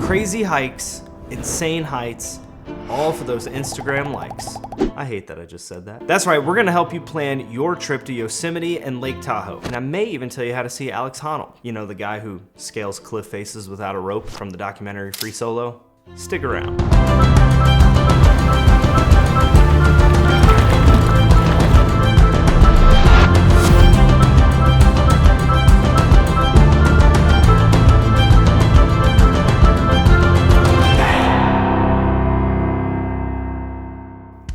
Crazy hikes, insane heights, all for those Instagram likes. I hate that I just said that. That's right, we're gonna help you plan your trip to Yosemite and Lake Tahoe. And I may even tell you how to see Alex Honnold. You know, the guy who scales cliff faces without a rope from the documentary Free Solo? Stick around.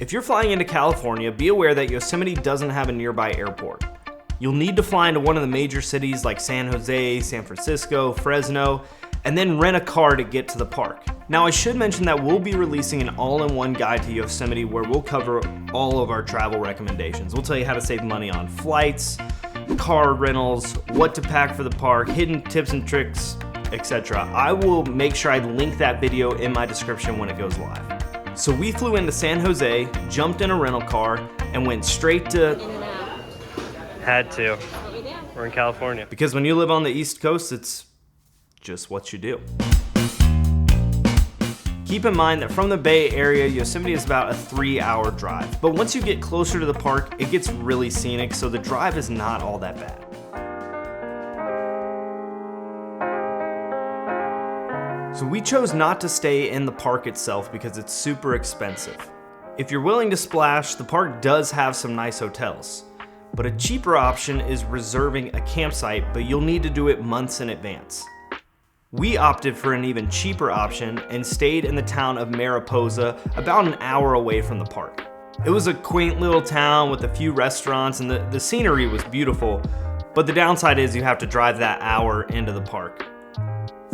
If you're flying into California, be aware that Yosemite doesn't have a nearby airport. You'll need to fly into one of the major cities like San Jose, San Francisco, Fresno, and then rent a car to get to the park. Now I should mention that we'll be releasing an all-in-one guide to Yosemite where we'll cover all of our travel recommendations. We'll tell you how to save money on flights, car rentals, what to pack for the park, hidden tips and tricks, etc. I will make sure I link that video in my description when it goes live. So we flew into San Jose, jumped in a rental car, and went straight to... Had to. We're in California. Because when you live on the East Coast, it's just what you do. Keep in mind that from the Bay Area, Yosemite is about a 3-hour drive. But once you get closer to the park, it gets really scenic, so the drive is not all that bad. So we chose not to stay in the park itself because it's super expensive. If you're willing to splash, the park does have some nice hotels. But a cheaper option is reserving a campsite, but you'll need to do it months in advance. We opted for an even cheaper option and stayed in the town of Mariposa, about an hour away from the park. It was a quaint little town with a few restaurants and the scenery was beautiful, but the downside is you have to drive that hour into the park.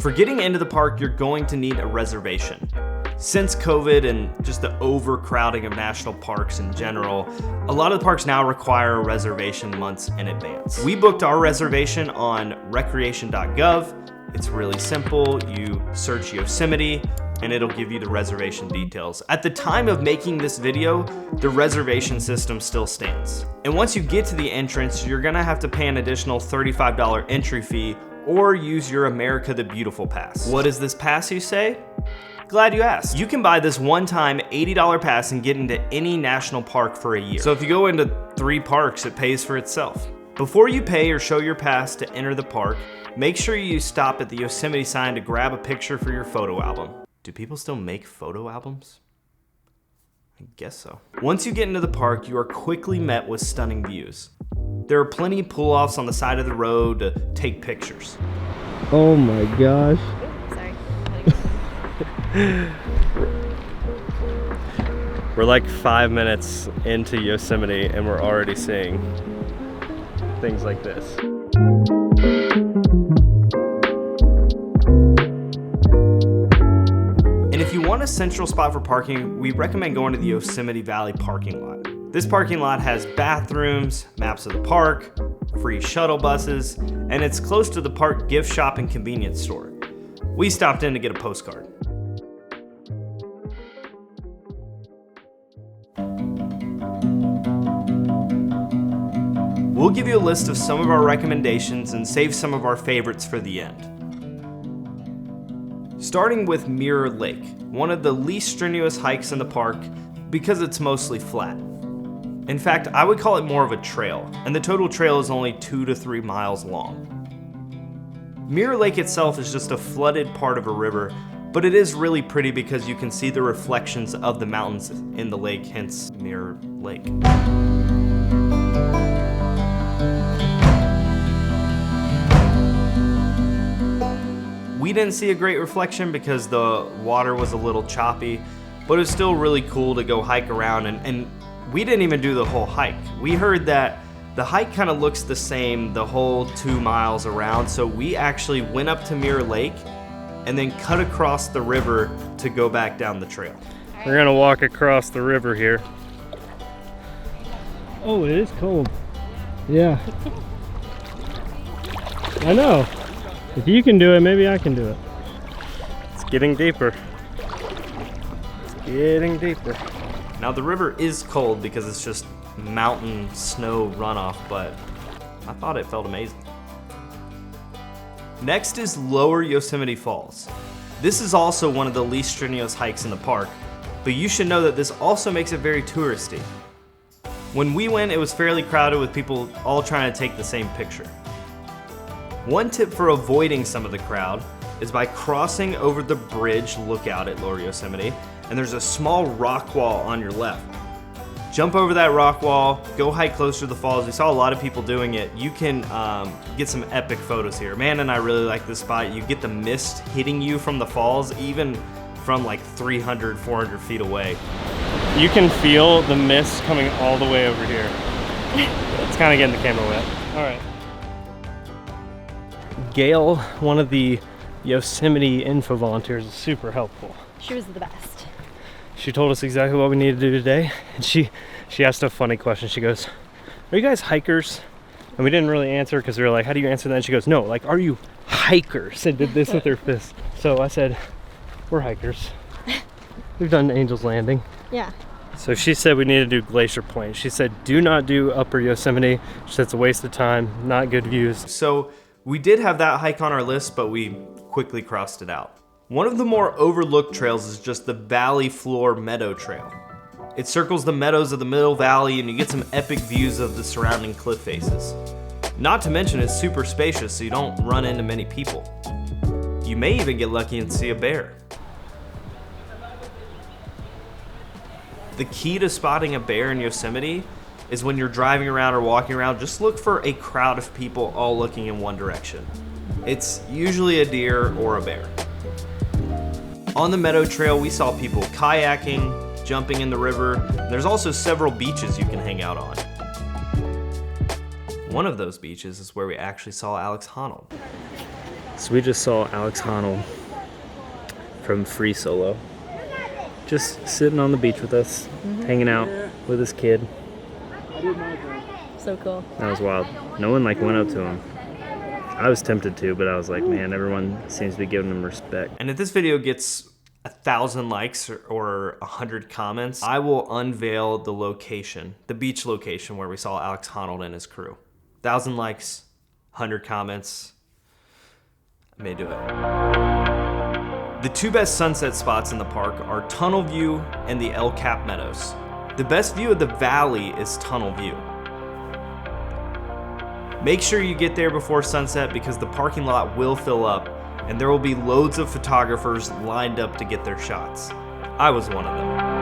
For getting into the park, you're going to need a reservation. Since COVID and just the overcrowding of national parks in general, a lot of the parks now require a reservation months in advance. We booked our reservation on recreation.gov. It's really simple. You search Yosemite and it'll give you the reservation details. At the time of making this video, the reservation system still stands. And once you get to the entrance, you're gonna have to pay an additional $35 entry fee or use your America the Beautiful pass. What is this pass, you say? Glad you asked. You can buy this one-time $80 pass and get into any national park for a year. So if you go into 3 parks, it pays for itself. Before you pay or show your pass to enter the park, make sure you stop at the Yosemite sign to grab a picture for your photo album. Do people still make photo albums? I guess so. Once you get into the park, you are quickly met with stunning views. There are plenty of pull-offs on the side of the road to take pictures. Oh my gosh. Sorry. We're like 5 minutes into Yosemite and we're already seeing things like this. And if you want a central spot for parking, we recommend going to the Yosemite Valley parking lot. This parking lot has bathrooms, maps of the park, free shuttle buses, and it's close to the park gift shop and convenience store. We stopped in to get a postcard. We'll give you a list of some of our recommendations and save some of our favorites for the end. Starting with Mirror Lake, one of the least strenuous hikes in the park because it's mostly flat. In fact, I would call it more of a trail, and the total trail is only 2 to 3 miles long. Mirror Lake itself is just a flooded part of a river, but it is really pretty because you can see the reflections of the mountains in the lake, hence Mirror Lake. We didn't see a great reflection because the water was a little choppy, but it was still really cool to go hike around and we didn't even do the whole hike. We heard that the hike kind of looks the same the whole 2 miles around, so we actually went up to Mirror Lake and then cut across the river to go back down the trail. We're gonna walk across the river here. Oh, it is cold. Yeah. I know. If you can do it, maybe I can do it. It's getting deeper. It's getting deeper. Now the river is cold because it's just mountain snow runoff, but I thought it felt amazing. Next is Lower Yosemite Falls. This is also one of the least strenuous hikes in the park, but you should know that this also makes it very touristy. When we went, it was fairly crowded with people all trying to take the same picture. One tip for avoiding some of the crowd is by crossing over the bridge lookout at Lower Yosemite, and there's a small rock wall on your left. Jump over that rock wall, go hike closer to the falls. We saw a lot of people doing it. You can get some epic photos here. Man and I really like this spot. You get the mist hitting you from the falls, even from like 300, 400 feet away. You can feel the mist coming all the way over here. It's kind of getting the camera wet. All right. Gail, one of the Yosemite info volunteers, is super helpful. She was the best. She told us exactly what we needed to do today, and she asked a funny question. She goes, "Are you guys hikers?" And we didn't really answer because we were like, "How do you answer that?" And she goes, "No, like, are you hikers?" And did this with her fist. So I said, "We're hikers. We've done Angel's Landing." Yeah. So she said we need to do Glacier Point. She said, do not do Upper Yosemite. She said it's a waste of time, not good views. So we did have that hike on our list, but we quickly crossed it out. One of the more overlooked trails is just the Valley Floor Meadow Trail. It circles the meadows of the Middle Valley and you get some epic views of the surrounding cliff faces. Not to mention it's super spacious so you don't run into many people. You may even get lucky and see a bear. The key to spotting a bear in Yosemite is when you're driving around or walking around, just look for a crowd of people all looking in one direction. It's usually a deer or a bear. On the Meadow Trail, we saw people kayaking, jumping in the river. There's also several beaches you can hang out on. One of those beaches is where we actually saw Alex Honnold. So we just saw Alex Honnold from Free Solo. Just sitting on the beach with us, hanging out with his kid. So cool. That was wild. No one went up to him. I was tempted to, but I was like, man, everyone seems to be giving him respect. And if this video gets 1,000 likes or 100 comments, I will unveil the location, the beach location where we saw Alex Honnold and his crew. 1,000 likes, 100 comments, I may do it. The two best sunset spots in the park are Tunnel View and the El Cap Meadows. The best view of the valley is Tunnel View. Make sure you get there before sunset because the parking lot will fill up and there will be loads of photographers lined up to get their shots. I was one of them.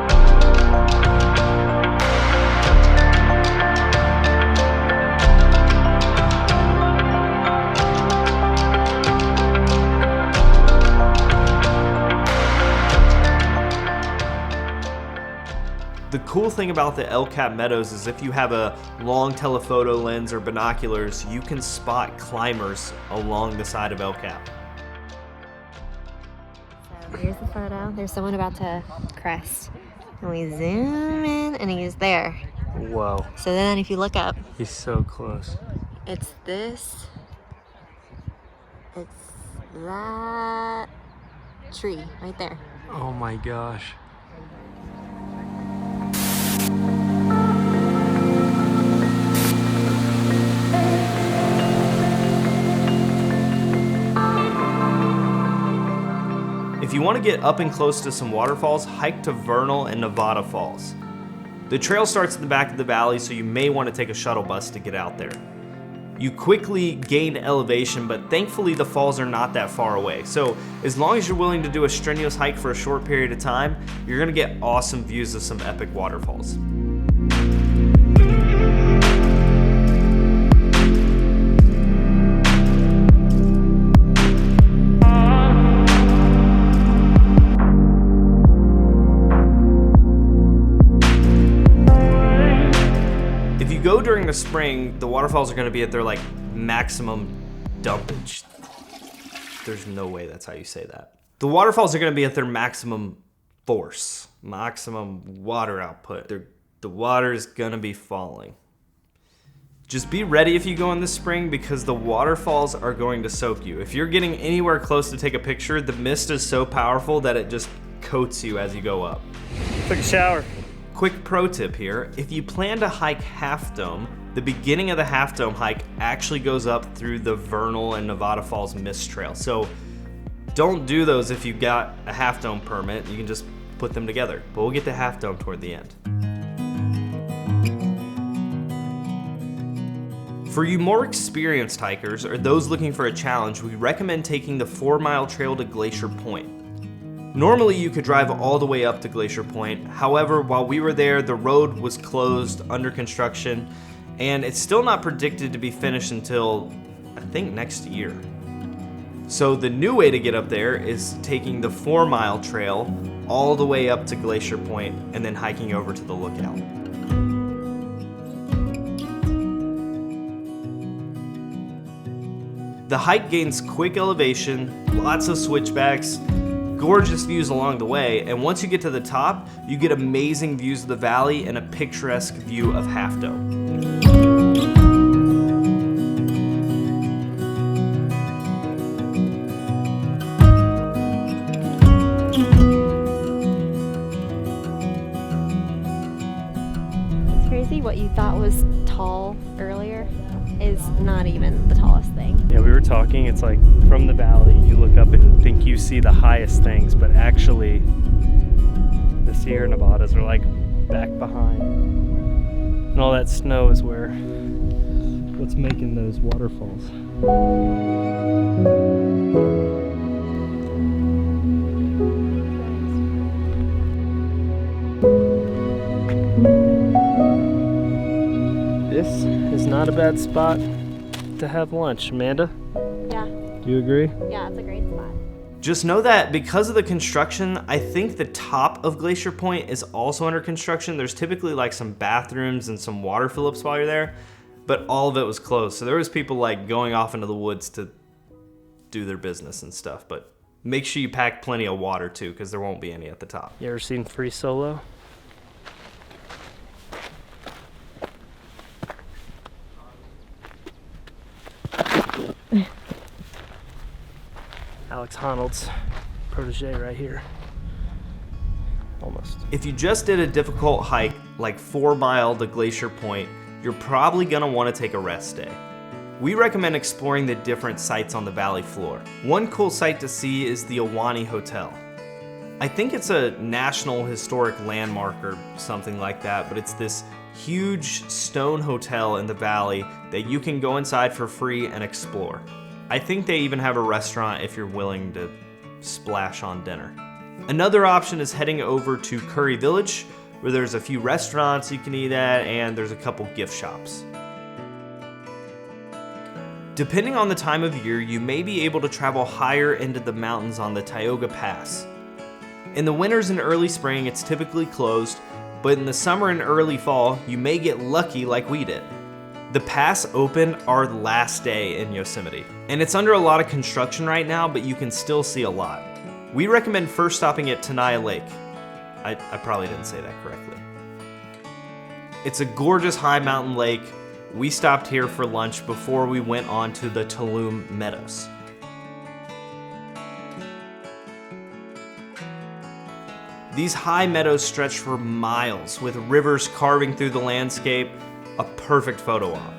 The cool thing about the El Cap Meadows is if you have a long telephoto lens or binoculars, you can spot climbers along the side of El Cap. So here's the photo. There's someone about to crest. And we zoom in and he's there. Whoa. So then if you look up, He's so close. it's this. It's that tree right there. Oh my gosh. If you want to get up and close to some waterfalls, hike to Vernal and Nevada Falls. The trail starts in the back of the valley, so you may want to take a shuttle bus to get out there. You quickly gain elevation, but thankfully the falls are not that far away. So as long as you're willing to do a strenuous hike for a short period of time, you're going to get awesome views of some epic waterfalls. Go during the spring, the waterfalls are going to be at their maximum dumpage. There's no way that's how you say that. The waterfalls are going to be at their maximum force, maximum water output. The water is going to be falling. Just be ready if you go in the spring because the waterfalls are going to soak you. If you're getting anywhere close to take a picture, the mist is so powerful that it just coats you as you go up. Took a shower. Quick pro tip here, if you plan to hike Half Dome, the beginning of the Half Dome hike actually goes up through the Vernal and Nevada Falls Mist Trail. So Don't do those if you've got a Half Dome permit. You can just put them together. But we'll get to Half Dome toward the end. For you more experienced hikers or those looking for a challenge, we recommend taking the 4-mile trail to Glacier Point. Normally you could drive all the way up to Glacier Point. However, while we were there, the road was closed, under construction, and it's still not predicted to be finished until, I think, next year. So the new way to get up there is taking the 4-mile trail all the way up to Glacier Point and then hiking over to the lookout. The hike gains quick elevation, lots of switchbacks, gorgeous views along the way, and once you get to the top, you get amazing views of the valley and a picturesque view of Half Dome. It's crazy what you thought was tall earlier is not even the tallest thing. Yeah, we were talking, it's like from the valley, you look up and think you see the highest things, but actually the Sierra Nevadas are like back behind. And all that snow is what's making those waterfalls. This is not a bad spot to have lunch. Amanda, Yeah, do you agree? yeah, it's a great spot. Just know that because of the construction, I think the top of Glacier Point is also under construction. There's typically like some bathrooms and some water fill-ups while you're there, but all of it was closed. So there was people like going off into the woods to do their business and stuff, but make sure you pack plenty of water too, because there won't be any at the top. You ever seen Free Solo? Alex Honnold's protege right here. Almost. If you just did a difficult hike like 4 Mile to Glacier Point, you're probably gonna wanna take a rest day. We recommend exploring the different sites on the valley floor. One cool site to see is the Ahwahnee Hotel. I think it's a National Historic Landmark or something like that, but it's this huge stone hotel in the valley that you can go inside for free and explore. I think they even have a restaurant if you're willing to splash on dinner. Another option is heading over to Curry Village, where there's a few restaurants you can eat at and there's a couple gift shops. Depending on the time of year, you may be able to travel higher into the mountains on the Tioga Pass. In the winters and early spring, it's typically closed, but in the summer and early fall, you may get lucky like we did. The pass opened our last day in Yosemite, and it's under a lot of construction right now, but you can still see a lot. We recommend first stopping at Tenaya Lake. I probably didn't say that correctly. It's a gorgeous high mountain lake. We stopped here for lunch before we went on to the Tulum Meadows. These high meadows stretch for miles with rivers carving through the landscape, a perfect photo op.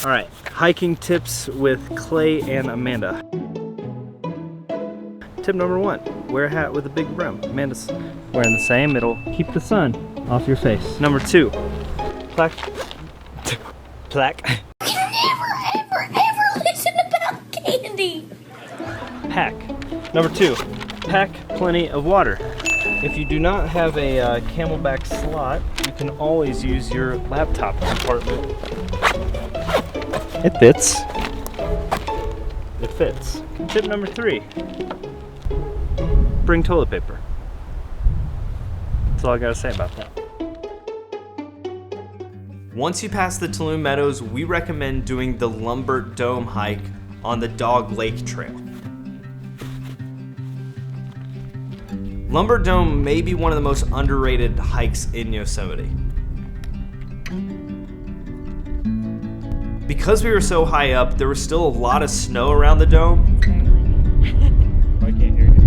All right, hiking tips with Clay and Amanda. Tip number 1, wear a hat with a big brim. Amanda's wearing the same, it'll keep the sun off your face. Number 2, plaque. You never listen about candy. Pack. Number 2, pack plenty of water. If you do not have a camelback slot, you can always use your laptop compartment. It fits. It fits. Tip number 3, bring toilet paper. That's all I gotta say about that. Once you pass the Tulum Meadows, we recommend doing the Lumbert Dome hike on the Dog Lake Trail. Lumbert Dome may be one of the most underrated hikes in Yosemite. Because we were so high up, there was still a lot of snow around the dome. It's very windy. I can't hear you.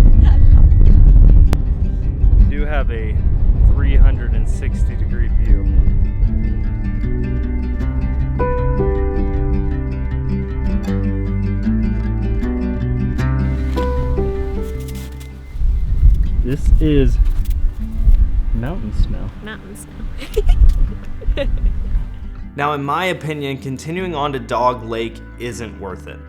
You do have a 360-degree view. This is mountain snow. Mountain snow. Now, in my opinion, continuing on to Dog Lake isn't worth it.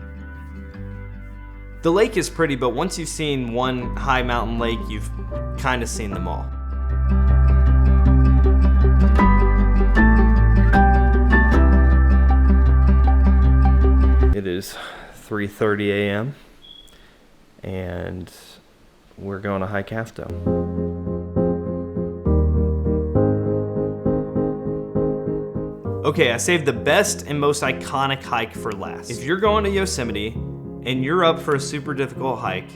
The lake is pretty, but once you've seen one high mountain lake, you've kind of seen them all. It is 3:30 a.m. and we're going to hike Half Dome. Okay, I saved the best and most iconic hike for last. If you're going to Yosemite and you're up for a super difficult hike,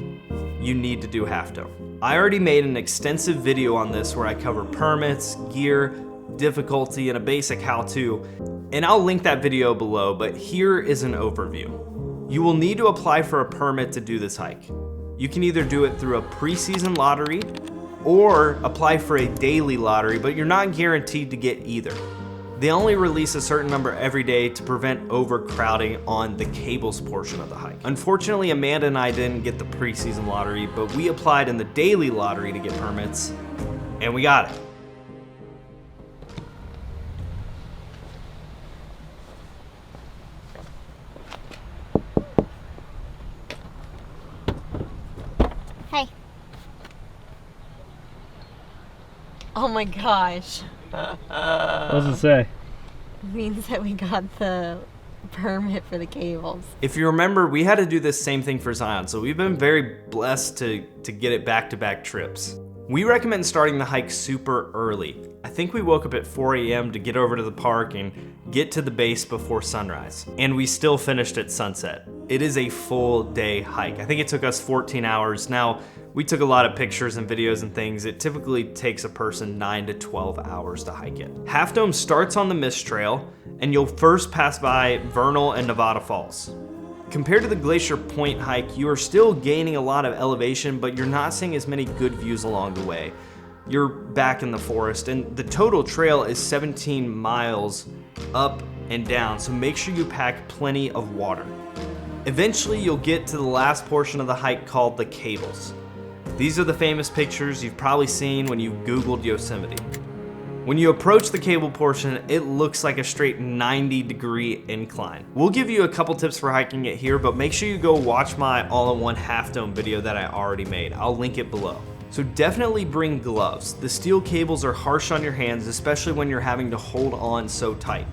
you need to do Half Dome. I already made an extensive video on this where I cover permits, gear, difficulty, and a basic how-to, and I'll link that video below, but here is an overview. You will need to apply for a permit to do this hike. You can either do it through a preseason lottery or apply for a daily lottery, but you're not guaranteed to get either. They only release a certain number every day to prevent overcrowding on the cables portion of the hike. Unfortunately, Amanda and I didn't get the preseason lottery, but we applied in the daily lottery to get permits, and we got it. Hey. Oh my gosh. What does it say? It means that we got the permit for the cables. If you remember, we had to do this same thing for Zion, so we've been very blessed to get it back-to-back trips. We recommend starting the hike super early. I think we woke up at 4 a.m. to get over to the park and get to the base before sunrise. And we still finished at sunset. It is a full day hike. I think it took us 14 hours. Now, we took a lot of pictures and videos and things. It typically takes a person 9 to 12 hours to hike it. Half Dome starts on the Mist Trail, and you'll first pass by Vernal and Nevada Falls. Compared to the Glacier Point hike, you are still gaining a lot of elevation, but you're not seeing as many good views along the way. You're back in the forest, and the total trail is 17 miles up and down, so make sure you pack plenty of water. Eventually, you'll get to the last portion of the hike called the cables. These are the famous pictures you've probably seen when you Googled Yosemite. When you approach the cable portion, it looks like a straight 90-degree incline. We'll give you a couple tips for hiking it here, but make sure you go watch my all-in-one Half Dome video that I already made. I'll link it below. So definitely bring gloves. The steel cables are harsh on your hands, especially when you're having to hold on so tight.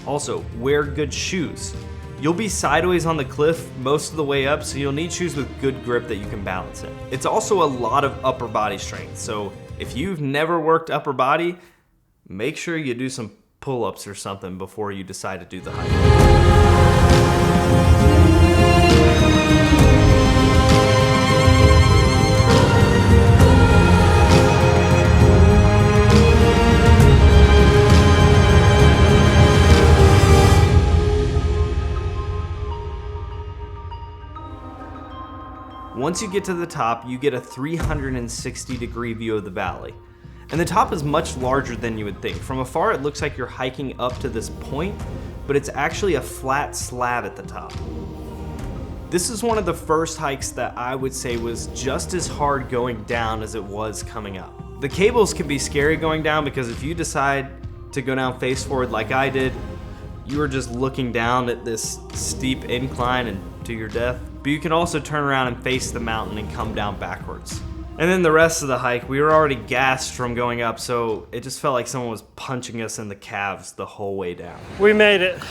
Also, wear good shoes. You'll be sideways on the cliff most of the way up, so you'll need shoes with good grip that you can balance in. It's also a lot of upper body strength, so if you've never worked upper body, make sure you do some pull-ups or something before you decide to do the hike. Once you get to the top, you get a 360-degree view of the valley. And the top is much larger than you would think. From afar, it looks like you're hiking up to this point, but it's actually a flat slab at the top. This is one of the first hikes that I would say was just as hard going down as it was coming up. The cables can be scary going down because if you decide to go down face forward like I did, you are just looking down at this steep incline and to your death. But you can also turn around and face the mountain and come down backwards. And then the rest of the hike, we were already gassed from going up, so it just felt like someone was punching us in the calves the whole way down. We made it.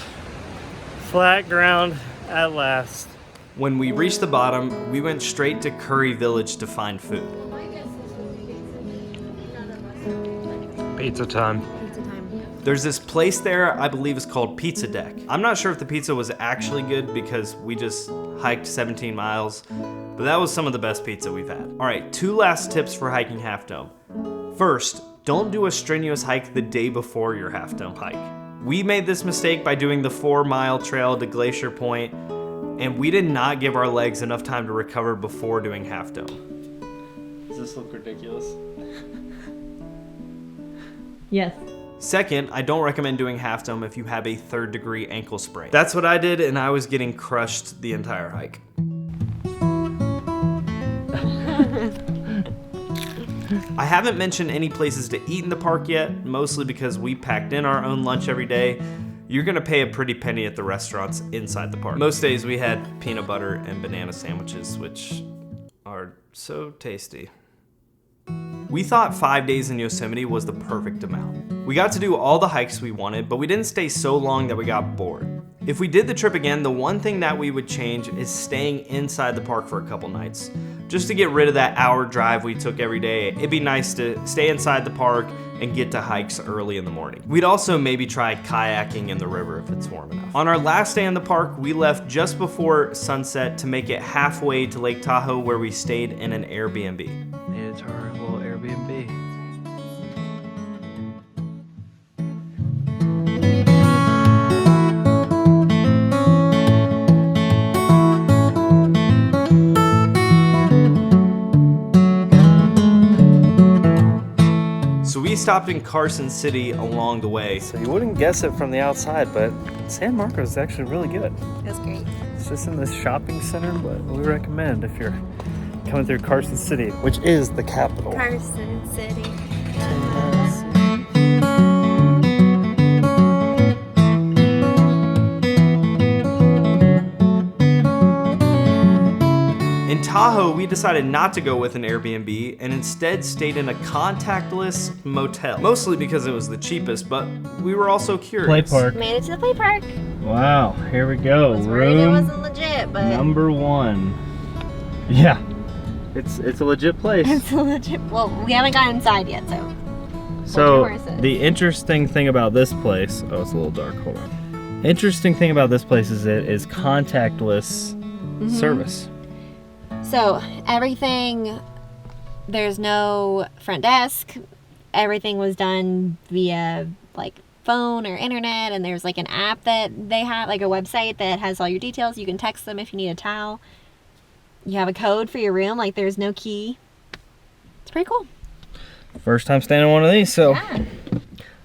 Flat ground at last. When we reached the bottom, we went straight to Curry Village to find food. Pizza time. There's this place there I believe is called Pizza Deck. I'm not sure if the pizza was actually good because we just hiked 17 miles, but that was some of the best pizza we've had. All right, 2 last tips for hiking Half Dome. First, don't do a strenuous hike the day before your Half Dome hike. We made this mistake by doing the 4-mile trail to Glacier Point, and we did not give our legs enough time to recover before doing Half Dome. Does this look ridiculous? Yes. Second, I don't recommend doing Half Dome if you have a 3rd-degree ankle sprain. That's what I did, and I was getting crushed the entire hike. I haven't mentioned any places to eat in the park yet, mostly because we packed in our own lunch every day. You're gonna pay a pretty penny at the restaurants inside the park. Most days we had peanut butter and banana sandwiches, which are so tasty. We thought 5 days in Yosemite was the perfect amount. We got to do all the hikes we wanted, but we didn't stay so long that we got bored. If we did the trip again, the one thing that we would change is staying inside the park for a couple nights. Just to get rid of that hour drive we took every day, it'd be nice to stay inside the park and get to hikes early in the morning. We'd also maybe try kayaking in the river if it's warm enough. On our last day in the park, we left just before sunset to make it halfway to Lake Tahoe, where we stayed in an Airbnb. Made it to our little Airbnb. So we stopped in Carson City along the way. So you wouldn't guess it from the outside, but San Marcos is actually really good. That's great. It's just in this shopping center, but we recommend if you're coming through Carson City, which is the capital. Carson City. In Tahoe, we decided not to go with an Airbnb and instead stayed in a contactless motel. Mostly because it was the cheapest, but we were also curious. Play park. Made it to the play park. Wow, here we go. I was worried it Room wasn't legit, but number 1. Yeah, it's a legit place. it's legit. Well, we haven't gotten inside yet, so. So horses. the interesting thing about this place, oh, it's a little dark. Hold on. Interesting thing about this place is it is contactless service. So everything, there's no front desk. Everything was done via like phone or internet, and there's like an app that they have, like a website that has all your details. You can text them if you need a towel. You have a code for your room, like there's no key. It's pretty cool. First time staying in one of these, so Yeah.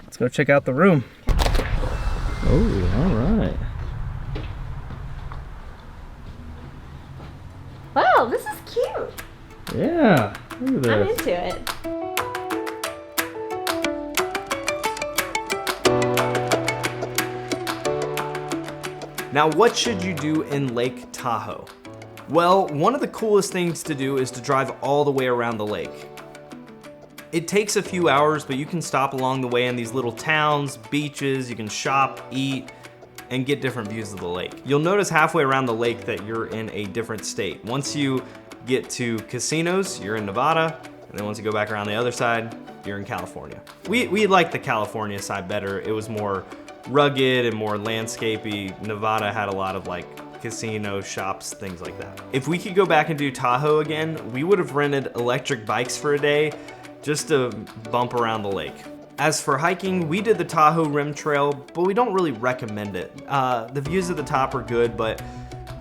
let's go check out the room. Oh, all right. Wow, this is cute. Yeah, look at I'm this. into it. Now, what should you do in Lake Tahoe? Well, one of the coolest things to do is to drive all the way around the lake. It takes a few hours, but you can stop along the way in these little towns, beaches, you can shop, eat, and get different views of the lake. You'll notice halfway around the lake that you're in a different state. Once you get to casinos, you're in Nevada, and then once you go back around the other side, you're in California. We like the California side better. It was more rugged and more landscapey. Nevada had a lot of like casinos, shops, things like that. If we could go back and do Tahoe again, we would have rented electric bikes for a day just to bump around the lake. As for hiking, we did the Tahoe Rim Trail, but we don't really recommend it. The views at the top are good, but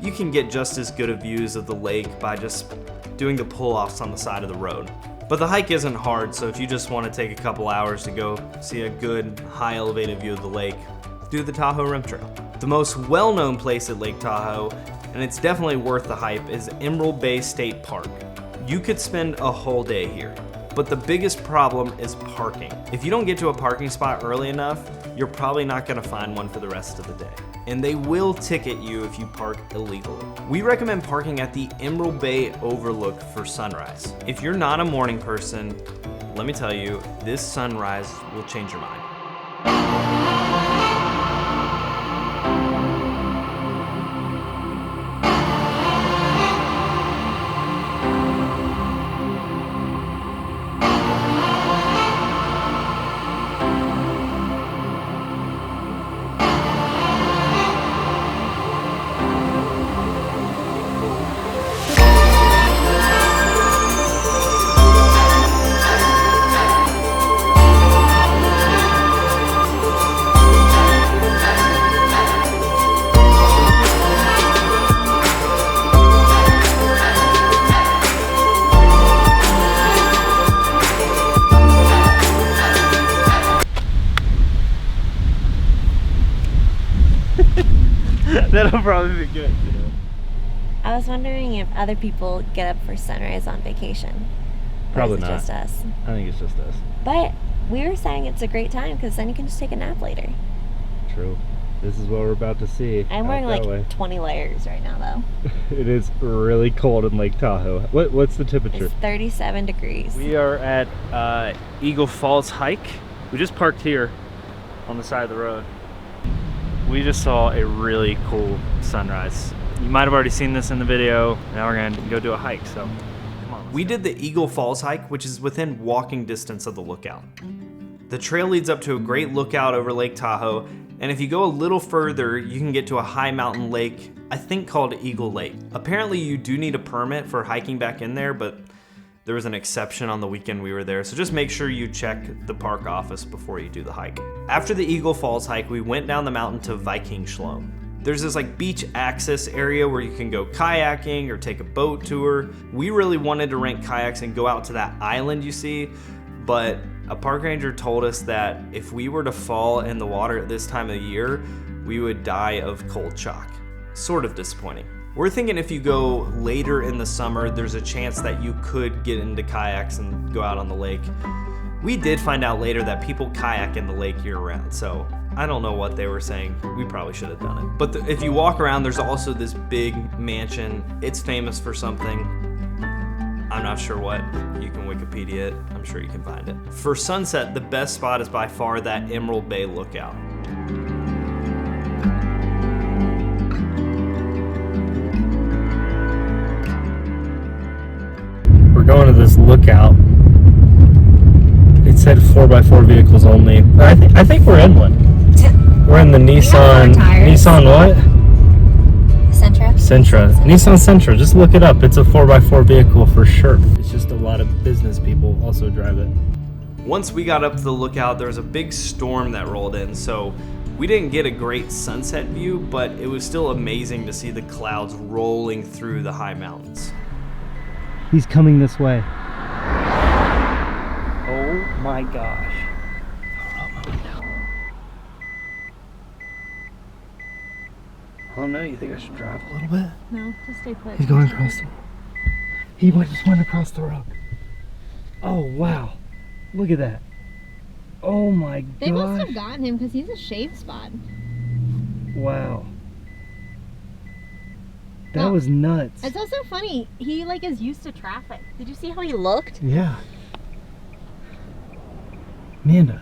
you can get just as good of views of the lake by just doing the pull-offs on the side of the road. But the hike isn't hard, so if you just want to take a couple hours to go see a good, high elevated view of the lake, do the Tahoe Rim Trail. The most well-known place at Lake Tahoe, and it's definitely worth the hype, is Emerald Bay State Park. You could spend a whole day here. But the biggest problem is parking. If you don't get to a parking spot early enough, you're probably not gonna find one for the rest of the day. And they will ticket you if you park illegally. We recommend parking at the Emerald Bay Overlook for sunrise. If you're not a morning person, let me tell you, this sunrise will change your mind. That'll probably be good. I was wondering if other people get up for sunrise on vacation. Probably Or is it not. just us? I think it's just us. But we were saying it's a great time because then you can just take a nap later. True. This is what we're about to see. I'm wearing out that way. like 20 layers right now though. It is really cold in Lake Tahoe. What's the temperature? It's 37 degrees. We are at Eagle Falls hike. We just parked here on the side of the road. We just saw a really cool sunrise. You might have already seen this in the video. Now we're gonna go do a hike, so come on. We did the Eagle Falls hike, which is within walking distance of the lookout. The trail leads up to a great lookout over Lake Tahoe, and if you go a little further, you can get to a high mountain lake, I think called Eagle Lake. Apparently you do need a permit for hiking back in there, but there was an exception on the weekend we were there, so just make sure you check the park office before you do the hike. After the Eagle Falls hike, we went down the mountain to Viking Schloem. There's this like beach access area where you can go kayaking or take a boat tour. We really wanted to rent kayaks and go out to that island you see, but a park ranger told us that if we were to fall in the water at this time of the year, we would die of cold shock. Sort of disappointing. We're thinking if you go later in the summer, there's a chance that you could get into kayaks and go out on the lake. We did find out later that people kayak in the lake year round, so I don't know what they were saying. We probably should have done it. But if you walk around, there's also this big mansion. It's famous for something. I'm not sure what. You can Wikipedia it. I'm sure you can find it. For sunset, the best spot is by far that Emerald Bay lookout. We're going to this lookout. It said 4x4 vehicles only. I think we're in one. We're in the Nissan. Nissan what? Sentra. Nissan Sentra. Just look it up. It's a 4x4 vehicle for sure. It's just a lot of business people also drive it. Once we got up to the lookout, there was a big storm that rolled in, so we didn't get a great sunset view, but it was still amazing to see the clouds rolling through the high mountains. He's coming this way. Oh my gosh. Oh no, you think I should drive a little bit? No, just stay put. He's going across the... He just went across the road. Oh wow. Look at that. Oh my gosh. They must have gotten him because he's a shade spot. Wow. That No. was nuts. It's also funny. He like is used to traffic. Did you see how he looked? Yeah. Amanda,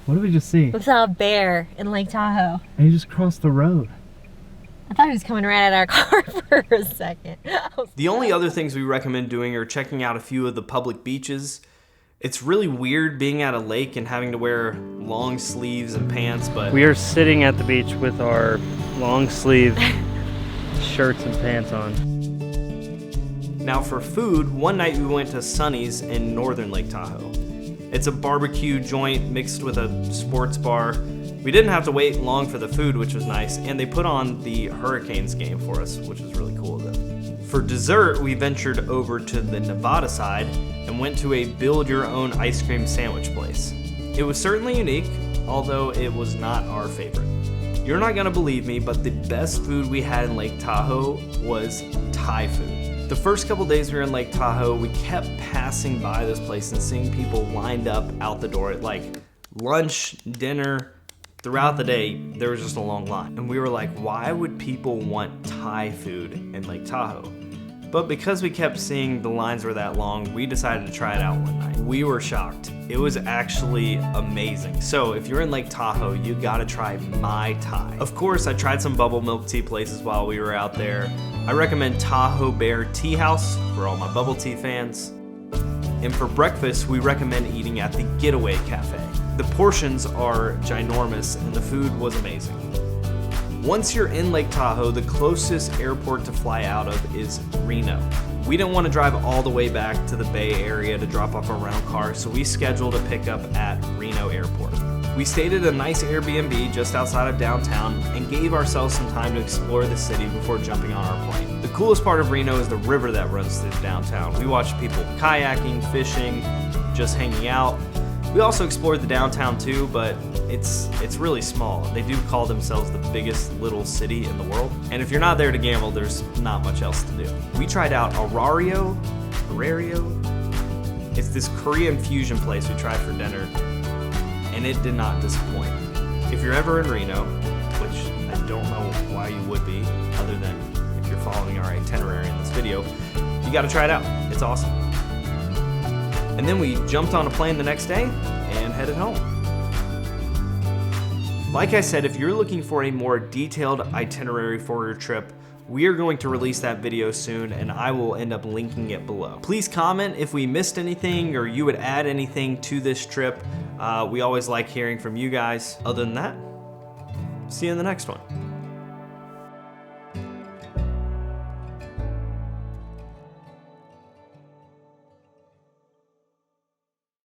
what did we just see? We saw a bear in Lake Tahoe. And he just crossed the road. I thought he was coming right at our car for a second. The only other things we recommend doing are checking out a few of the public beaches. It's really weird being at a lake and having to wear long sleeves and pants, but We are sitting at the beach with our long sleeve shirts and pants on. now for food, one night we went to Sonny's in northern Lake Tahoe. It's a barbecue joint mixed with a sports bar. We didn't have to wait long for the food, which was nice, and they put on the Hurricanes game for us, which was really cool of them. For dessert, we ventured over to the Nevada side and went to a build-your-own ice cream sandwich place. It was certainly unique, although it was not our favorite. You're not gonna believe me, but the best food we had in Lake Tahoe was Thai food. The first couple days we were in Lake Tahoe, we kept passing by this place and seeing people lined up out the door at like lunch, dinner. Throughout the day, there was just a long line. And we were like, why would people want Thai food in Lake Tahoe? But because we kept seeing the lines were that long, we decided to try it out one night. We were shocked. It was actually amazing. So if you're in Lake Tahoe, you gotta try Mai Thai. Of course, I tried some bubble milk tea places while we were out there. I recommend Tahoe Bear Tea House for all my bubble tea fans. And for breakfast, we recommend eating at the Getaway Cafe. The portions are ginormous and the food was amazing. Once you're in Lake Tahoe, the closest airport to fly out of is Reno. We didn't want to drive all the way back to the Bay Area to drop off a rental car, so we scheduled a pickup at Reno Airport. We stayed at a nice Airbnb just outside of downtown and gave ourselves some time to explore the city before jumping on our plane. The coolest part of Reno is the river that runs through downtown. We watched people kayaking, fishing, just hanging out. We also explored the downtown too, but it's really small. They do call themselves the biggest little city in the world. And if you're not there to gamble, there's not much else to do. We tried out Aurario, It's this Korean fusion place we tried for dinner, and it did not disappoint. If you're ever in Reno, which I don't know why you would be, other than if you're following our itinerary in this video, you gotta try it out. It's awesome. And then we jumped on a plane the next day and headed home. Like I said, if you're looking for a more detailed itinerary for your trip, we are going to release that video soon, and I will end up linking it below. Please comment if we missed anything or you would add anything to this trip. We always like hearing from you guys. Other than that, see you in the next one.